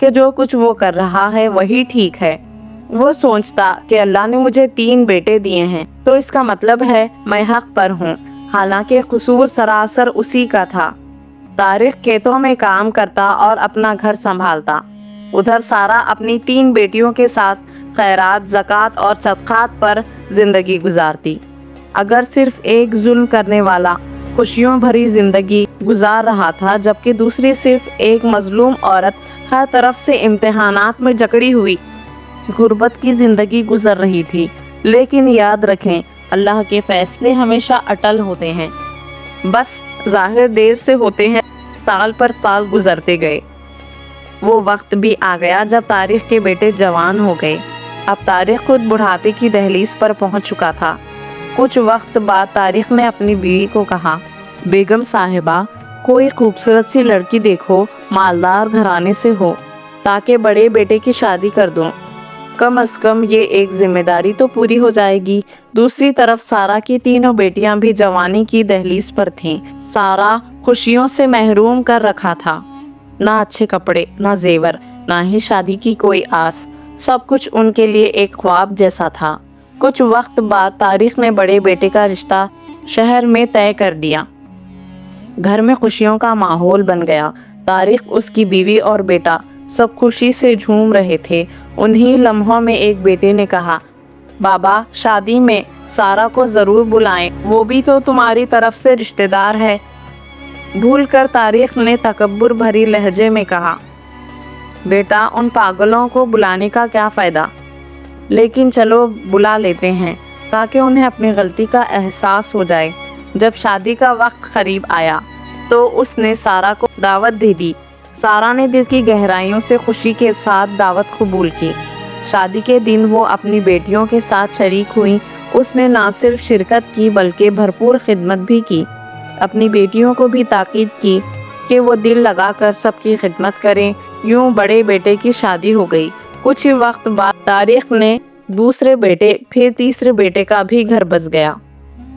کہ جو کچھ وہ کر رہا ہے وہی ٹھیک ہے۔ وہ سوچتا کہ اللہ نے مجھے 3 بیٹے دیے ہیں تو اس کا مطلب ہے میں حق پر ہوں، حالانکہ قصور سراسر اسی کا تھا۔ طارق کھیتوں میں کام کرتا اور اپنا گھر سنبھالتا، ادھر سارا اپنی 3 بیٹیوں کے ساتھ خیرات، زکوٰۃ اور صدقات پر زندگی گزارتی۔ اگر صرف ایک ظلم کرنے والا خوشیوں بھری زندگی گزار رہا تھا، جبکہ دوسری صرف ایک مظلوم عورت ہر طرف سے امتحانات میں جکڑی ہوئی غربت کی زندگی گزر رہی تھی۔ لیکن یاد رکھیں، اللہ کے فیصلے ہمیشہ اٹل ہوتے ہیں، بس ظاہر دیر سے ہوتے ہیں۔ سال پر سال گزرتے گئے۔ وہ وقت بھی آ گیا جب طارق کے بیٹے جوان ہو گئے۔ اب طارق خود بڑھاپے کی دہلیز پر پہنچ چکا تھا۔ کچھ وقت بعد طارق نے اپنی بیوی کو کہا، بیگم صاحبہ، کوئی خوبصورت سی لڑکی دیکھو، مالدار گھرانے سے ہو، تاکہ بڑے بیٹے کی شادی کر دوں۔ کم از کم یہ ایک ذمہ داری تو پوری ہو جائے گی۔ دوسری طرف سارا کی 3 بیٹیاں بھی جوانی کی دہلیز پر تھیں۔ سارا خوشیوں سے محروم کر رکھا تھا، نہ اچھے کپڑے، نہ زیور، نہ ہی شادی کی کوئی آس۔ سب کچھ ان کے لیے ایک خواب جیسا تھا۔ کچھ وقت بعد طارق نے بڑے بیٹے کا رشتہ شہر میں طے کر دیا۔ گھر میں خوشیوں کا ماحول بن گیا۔ طارق، اس کی بیوی اور بیٹا سب خوشی سے جھوم رہے تھے۔ انہی لمحوں میں ایک بیٹے نے کہا، بابا، شادی میں سارا کو ضرور بلائیں، وہ بھی تو تمہاری طرف سے رشتہ دار ہے۔ بھول کر طارق نے تکبر بھری لہجے میں کہا، بیٹا، ان پاگلوں کو بلانے کا کیا فائدہ؟ لیکن چلو بلا لیتے ہیں تاکہ انہیں اپنی غلطی کا احساس ہو جائے۔ جب شادی کا وقت قریب آیا تو اس نے سارا کو دعوت دے دی۔ سارا نے دل کی گہرائیوں سے خوشی کے ساتھ دعوت قبول کی۔ شادی کے دن وہ اپنی بیٹیوں کے ساتھ شریک ہوئی۔ اس نے نہ صرف شرکت کی بلکہ بھرپور خدمت بھی کی۔ اپنی بیٹیوں کو بھی تاکید کی کہ وہ دل لگا کر سب کی خدمت کریں۔ یوں بڑے بیٹے کی شادی ہو گئی۔ کچھ ہی وقت بعد طارق نے دوسرے بیٹے، پھر تیسرے بیٹے کا بھی گھر بس گیا۔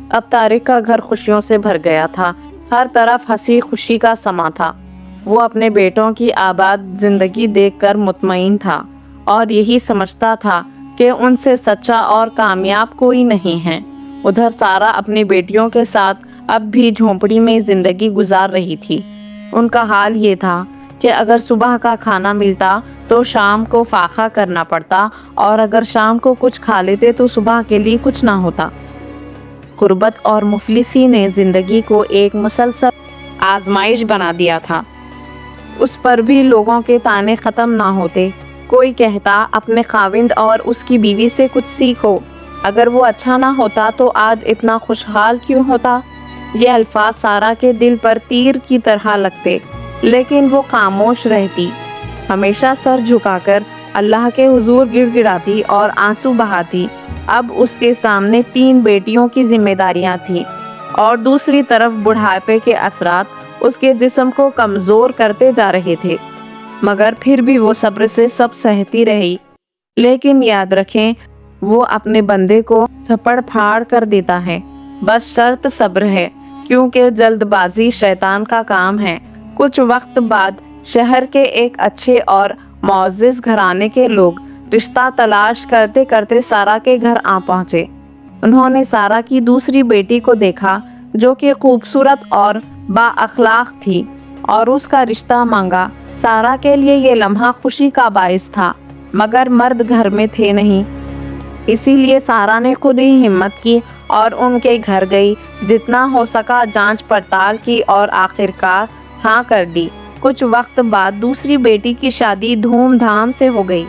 اب طارق کا گھر خوشیوں سے بھر گیا تھا۔ ہر طرف ہنسی خوشی کا سما تھا۔ وہ اپنے بیٹوں کی آباد زندگی دیکھ کر مطمئن تھا اور یہی سمجھتا تھا کہ ان سے سچا اور کامیاب کوئی نہیں ہے۔ ادھر سارا اپنی بیٹیوں کے ساتھ اب بھی جھونپڑی میں زندگی گزار رہی تھی۔ ان کا حال یہ تھا کہ اگر صبح کا کھانا ملتا تو شام کو فاقہ کرنا پڑتا، اور اگر شام کو کچھ کھا لیتے تو صبح کے لیے کچھ نہ ہوتا۔ غربت اور مفلسی نے زندگی کو ایک مسلسل آزمائش بنا دیا تھا۔ اس پر بھی لوگوں کے طعنے ختم نہ ہوتے۔ کوئی کہتا، اپنے خاوند اور اس کی بیوی سے کچھ سیکھو، اگر وہ اچھا نہ ہوتا تو آج اتنا خوشحال کیوں ہوتا؟ یہ الفاظ سارا کے دل پر تیر کی طرح لگتے، لیکن وہ خاموش رہتی، ہمیشہ سر جھکا کر اللہ کے حضور گڑ گڑاتی اور آنسو بہاتی۔ اب اس کے سامنے 3 بیٹیوں کی ذمہ داریاں تھیں، اور دوسری طرف بڑھاپے کے اثرات اس کے جسم کو کمزور کرتے جا رہے تھے، مگر پھر بھی وہ صبر سے سب سہتی رہی۔ لیکن یاد رکھیں، وہ اپنے بندے کو تھپڑ پھاڑ کر دیتا ہے، بس شرط صبر ہے، کیونکہ جلد بازی شیطان کا کام ہے۔ کچھ وقت بعد شہر کے ایک اچھے اور معزز گھرانے کے لوگ رشتہ تلاش کرتے کرتے سارا کے گھر آ پہنچے۔ انہوں نے سارا کی دوسری بیٹی کو دیکھا جو کہ خوبصورت اور با اخلاق تھی، اور اس کا رشتہ مانگا۔ سارا کے لیے یہ لمحہ خوشی کا باعث تھا، مگر مرد گھر میں تھے نہیں، اسی لیے سارا نے خود ہی ہمت کی اور ان کے گھر گئی۔ جتنا ہو سکا جانچ پڑتال کی اور آخرکار ہاں کر دی۔ کچھ وقت بعد دوسری بیٹی کی شادی دھوم دھام سے ہو گئی۔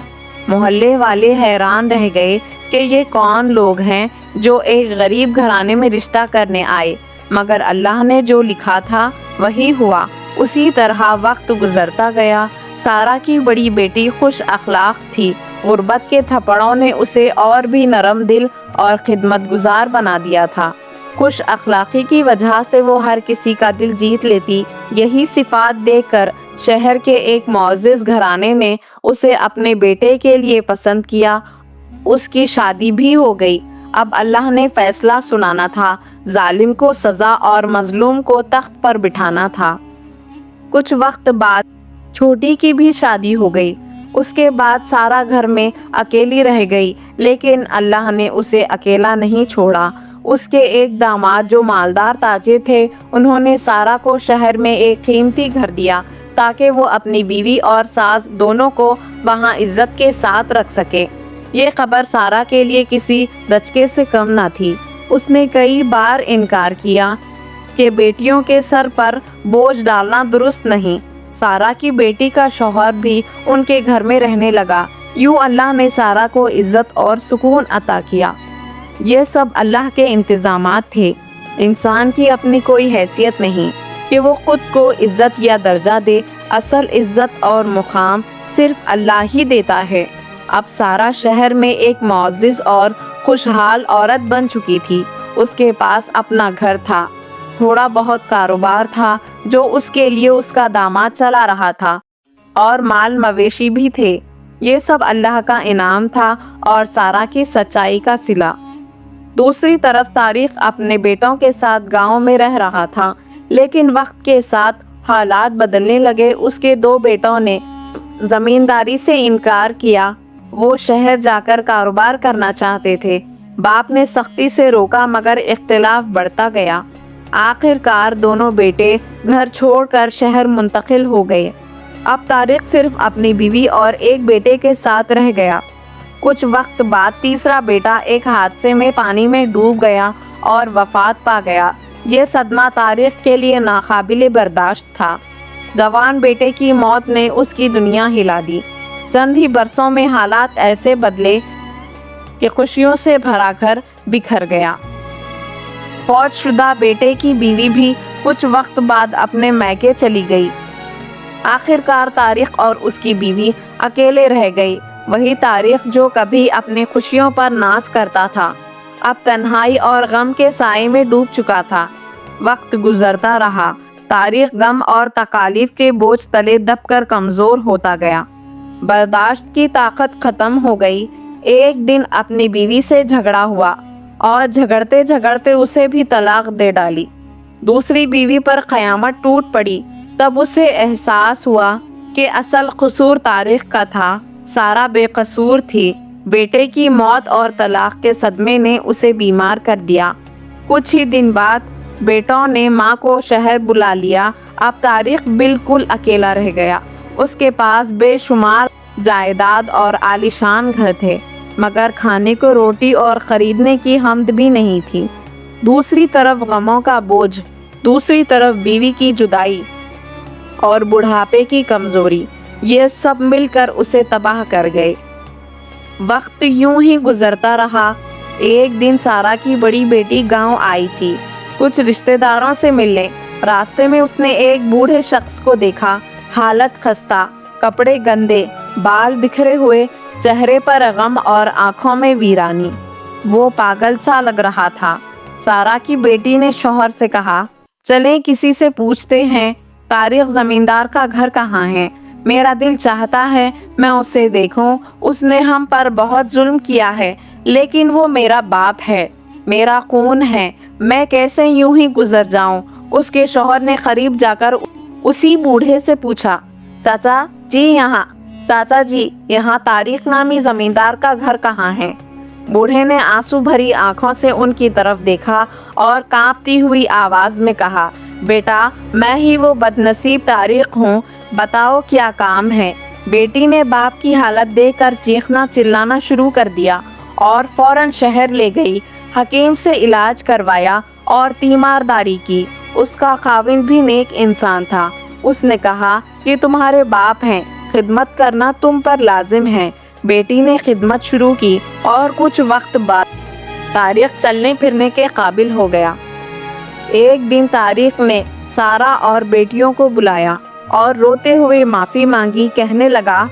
محلے والے حیران رہ گئے کہ یہ کون لوگ ہیں جو ایک غریب گھرانے میں رشتہ کرنے آئے، مگر اللہ نے جو لکھا تھا وہی ہوا۔ اسی طرح وقت گزرتا گیا۔ سارا کی بڑی بیٹی خوش اخلاق تھی۔ غربت کے تھپڑوں نے اسے اور بھی نرم دل اور خدمت گزار بنا دیا تھا۔ خوش اخلاقی کی وجہ سے وہ ہر کسی کا دل جیت لیتی۔ یہی صفات دیکھ کر شہر کے ایک معزز گھرانے نے اسے اپنے بیٹے کے لیے پسند کیا۔ اس کی شادی بھی ہو گئی۔ اب اللہ نے فیصلہ سنانا تھا، ظالم کو سزا اور مظلوم کو تخت پر بٹھانا تھا۔ کچھ وقت بعد چھوٹی کی بھی شادی ہو گئی۔ اس کے بعد سارا گھر میں اکیلی رہ گئی، لیکن اللہ نے اسے اکیلا نہیں چھوڑا۔ اس کے ایک داماد جو مالدار تاجر تھے، انہوں نے سارا کو شہر میں ایک قیمتی گھر دیا تاکہ وہ اپنی بیوی اور ساس دونوں کو وہاں عزت کے ساتھ رکھ سکے۔ یہ خبر سارا کے لیے کسی دھچکے سے کم نہ تھی۔ اس نے کئی بار انکار کیا کہ بیٹیوں کے سر پر بوجھ ڈالنا درست نہیں۔ سارا کی بیٹی کا شوہر بھی ان کے گھر میں رہنے لگا۔ یوں اللہ نے سارا کو عزت اور سکون عطا کیا۔ یہ سب اللہ کے انتظامات تھے۔ انسان کی اپنی کوئی حیثیت نہیں کہ وہ خود کو عزت یا درجہ دے۔ اصل عزت اور مقام صرف اللہ ہی دیتا ہے۔ اب سارا شہر میں ایک معزز اور خوشحال عورت بن چکی تھی۔ اس کے پاس اپنا گھر تھا، تھوڑا بہت کاروبار تھا جو اس کے لیے اس کا داماد چلا رہا تھا، اور مال مویشی بھی تھے۔ یہ سب اللہ کا انعام تھا اور سارا کی سچائی کا صلہ۔ دوسری طرف طارق اپنے بیٹوں کے ساتھ گاؤں میں رہ رہا تھا، لیکن وقت کے ساتھ حالات بدلنے لگے۔ اس کے 2 بیٹوں نے زمینداری سے انکار کیا۔ وہ شہر جا کر کاروبار کرنا چاہتے تھے۔ باپ نے سختی سے روکا، مگر اختلاف بڑھتا گیا۔ آخر کار دونوں بیٹے گھر چھوڑ کر شہر منتقل ہو گئے۔ اب طارق صرف اپنی بیوی اور ایک بیٹے کے ساتھ رہ گیا۔ کچھ وقت بعد تیسرا بیٹا ایک حادثے میں پانی میں ڈوب گیا اور وفات پا گیا۔ یہ صدمہ طارق کے لیے ناقابل برداشت تھا۔ جوان بیٹے کی موت نے اس کی دنیا ہلا دی۔ چند ہی برسوں میں حالات ایسے بدلے کہ خوشیوں سے بھرا گھر بکھر گیا۔ فوت شدہ بیٹے کی بیوی بھی کچھ وقت بعد اپنے میکے چلی گئی۔ آخر کار طارق اور اس کی بیوی اکیلے رہ گئی۔ وہی طارق جو کبھی اپنی خوشیوں پر ناز کرتا تھا، اب تنہائی اور غم کے سائے میں ڈوب چکا تھا۔ وقت گزرتا رہا، طارق غم اور تکالیف کے بوجھ تلے دب کر کمزور ہوتا گیا۔ برداشت کی طاقت ختم ہو گئی۔ ایک دن اپنی بیوی سے جھگڑا ہوا اور جھگڑتے جھگڑتے اسے بھی طلاق دے ڈالی۔ دوسری بیوی پر قیامت ٹوٹ پڑی۔ تب اسے احساس ہوا کہ اصل قصور طارق کا تھا، سارا بے قصور تھی۔ بیٹے کی موت اور طلاق کے صدمے نے اسے بیمار کر دیا۔ کچھ ہی دن بعد بیٹوں نے ماں کو شہر بلا لیا۔ اب طارق بالکل اکیلا رہ گیا۔ اس کے پاس بے شمار جائیداد اور عالیشان گھر تھے، مگر کھانے کو روٹی اور خریدنے کی ہمت بھی نہیں تھی۔ دوسری طرف غموں کا بوجھ، دوسری طرف بیوی کی جدائی اور بڑھاپے کی کمزوری، یہ سب مل کر اسے تباہ کر گئے۔ وقت یوں ہی گزرتا رہا۔ ایک دن سارا کی بڑی بیٹی گاؤں آئی تھی کچھ رشتہ داروں سے ملنے۔ راستے میں اس نے ایک بوڑھے شخص کو دیکھا، حالت خستہ، کپڑے گندے، بال بکھرے ہوئے، چہرے پر غم اور آنکھوں میں ویرانی۔ وہ پاگل سا لگ رہا تھا۔ سارا کی بیٹی نے شوہر سے کہا، چلیں کسی سے پوچھتے ہیں طارق زمیندار کا گھر کہاں ہے۔ میرا دل چاہتا ہے میں اسے دیکھوں۔ اس نے ہم پر بہت ظلم کیا ہے، لیکن وہ میرا باپ ہے، میرا خون ہے، میں کیسے یوں ہی گزر جاؤں۔ اس کے شوہر نے قریب جا کر اسی بوڑھے سے پوچھا، چاچا جی یہاں طارق نامی زمیندار کا گھر کہاں ہے؟ بوڑھے نے آنسو بھری آنکھوں سے ان کی طرف دیکھا اور کانپتی ہوئی آواز میں کہا، بیٹا میں ہی وہ بدنصیب طارق ہوں، بتاؤ کیا کام ہے۔ بیٹی نے باپ کی حالت دیکھ کر چیخنا چلانا شروع کر دیا اور فوراً شہر لے گئی، حکیم سے علاج کروایا اور تیمارداری کی۔ اس کا خاوند بھی نیک انسان تھا۔ اس نے کہا کہ تمہارے باپ ہیں، خدمت کرنا تم پر لازم ہے۔ بیٹی نے خدمت شروع کی اور کچھ وقت بعد طارق چلنے پھرنے کے قابل ہو گیا۔ ایک دن طارق نے سارا اور بیٹیوں کو بلایا اور روتے ہوئے معافی مانگی، کہنے لگا،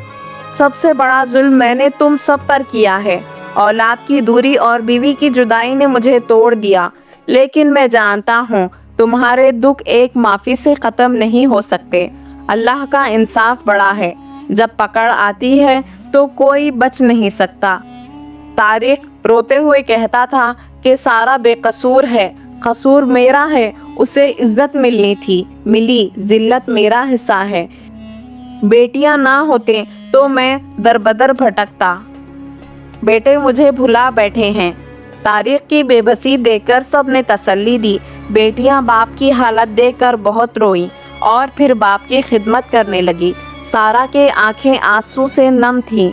سب سے بڑا ظلم میں نے تم سب پر کیا ہے۔ اولاد کی دوری اور بیوی کی جدائی نے مجھے توڑ دیا، لیکن میں جانتا ہوں تمہارے دکھ ایک معافی سے ختم نہیں ہو سکتے۔ اللہ کا انصاف بڑا ہے، جب پکڑ آتی ہے تو کوئی بچ نہیں سکتا۔ طارق روتے ہوئے کہتا تھا کہ سارا بے قصور ہے، قصور میرا ہے، اسے عزت ملنی تھی، ملی، ذلت میرا حصہ ہے۔ بیٹیاں نہ ہوتے تو میں دربدر بھٹکتا۔ بیٹے مجھے بھلا بیٹھے ہیں۔ طارق کی بے بسی دیکھ کر سب نے تسلی دی۔ بیٹیاں باپ کی حالت دیکھ کر بہت روئیں اور پھر باپ کی خدمت کرنے لگی۔ سارا کے آنکھیں آنسو سے نم تھیں۔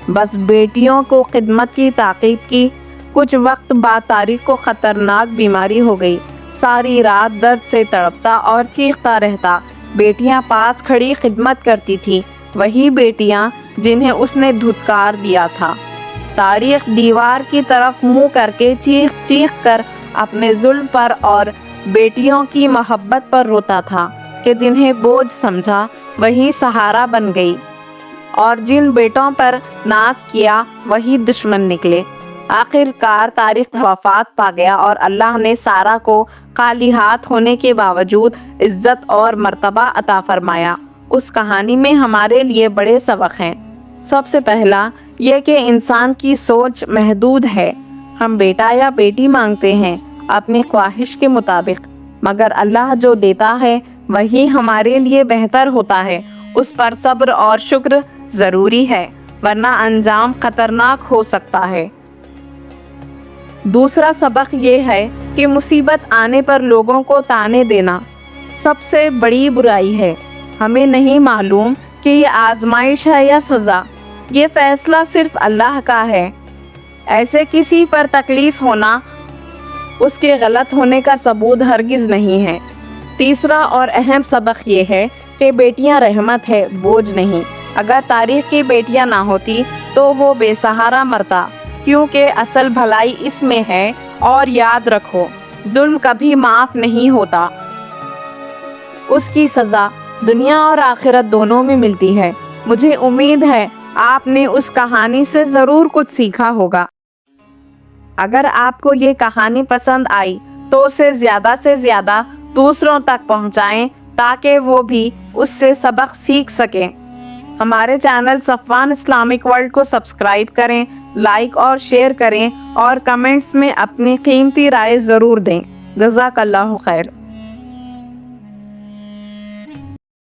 بس بیٹیوں کو خدمت کی تاکید کی۔ کچھ وقت بعد طارق کو خطرناک بیماری ہو گئی۔ ساری رات درد سے تڑپتا اور چیختا رہتا۔ بیٹیاں پاس کھڑی خدمت کرتی تھی، وہی بیٹیاں جنہیں اس نے دھتکار دیا تھا۔ طارق دیوار کی طرف منہ کر کے چیخ چیخ کر اپنے ظلم پر اور بیٹیوں کی محبت پر روتا تھا کہ جنہیں بوجھ سمجھا وہی سہارا بن گئی، اور جن بیٹوں پر ناز کیا وہی دشمن نکلے۔ آخر کار طارق وفات پا گیا اور اللہ نے سارا کو خالی ہاتھ ہونے کے باوجود عزت اور مرتبہ عطا فرمایا۔ اس کہانی میں ہمارے لیے بڑے سبق ہیں۔ سب سے پہلا یہ کہ انسان کی سوچ محدود ہے۔ ہم بیٹا یا بیٹی مانگتے ہیں اپنی خواہش کے مطابق، مگر اللہ جو دیتا ہے وہی ہمارے لیے بہتر ہوتا ہے۔ اس پر صبر اور شکر ضروری ہے، ورنہ انجام خطرناک ہو سکتا ہے۔ دوسرا سبق یہ ہے کہ مصیبت آنے پر لوگوں کو طعنے دینا سب سے بڑی برائی ہے۔ ہمیں نہیں معلوم کہ یہ آزمائش ہے یا سزا، یہ فیصلہ صرف اللہ کا ہے۔ ایسے کسی پر تکلیف ہونا اس کے غلط ہونے کا ثبوت ہرگز نہیں ہے۔ تیسرا اور اہم سبق یہ ہے کہ بیٹیاں رحمت ہے، بوجھ نہیں۔ اگر طارق کی بیٹیاں نہ ہوتی تو وہ بے سہارا مرتا، کیونکہ اصل بھلائی اس میں ہے۔ اور یاد رکھو، ظلم کبھی معاف نہیں ہوتا، اس کی سزا دنیا اور آخرت دونوں میں ملتی ہے۔ مجھے امید ہے آپ نے اس کہانی سے ضرور کچھ سیکھا ہوگا۔ اگر آپ کو یہ کہانی پسند آئی تو اسے زیادہ سے زیادہ دوسروں تک پہنچائیں تاکہ وہ بھی اس سے سبق سیکھ سکیں۔ ہمارے چینل صفوان اسلامک ورلڈ کو سبسکرائب کریں، لائک اور شیئر کریں، اور کمنٹس میں اپنی قیمتی رائے ضرور دیں۔ جزاک اللہ خیر۔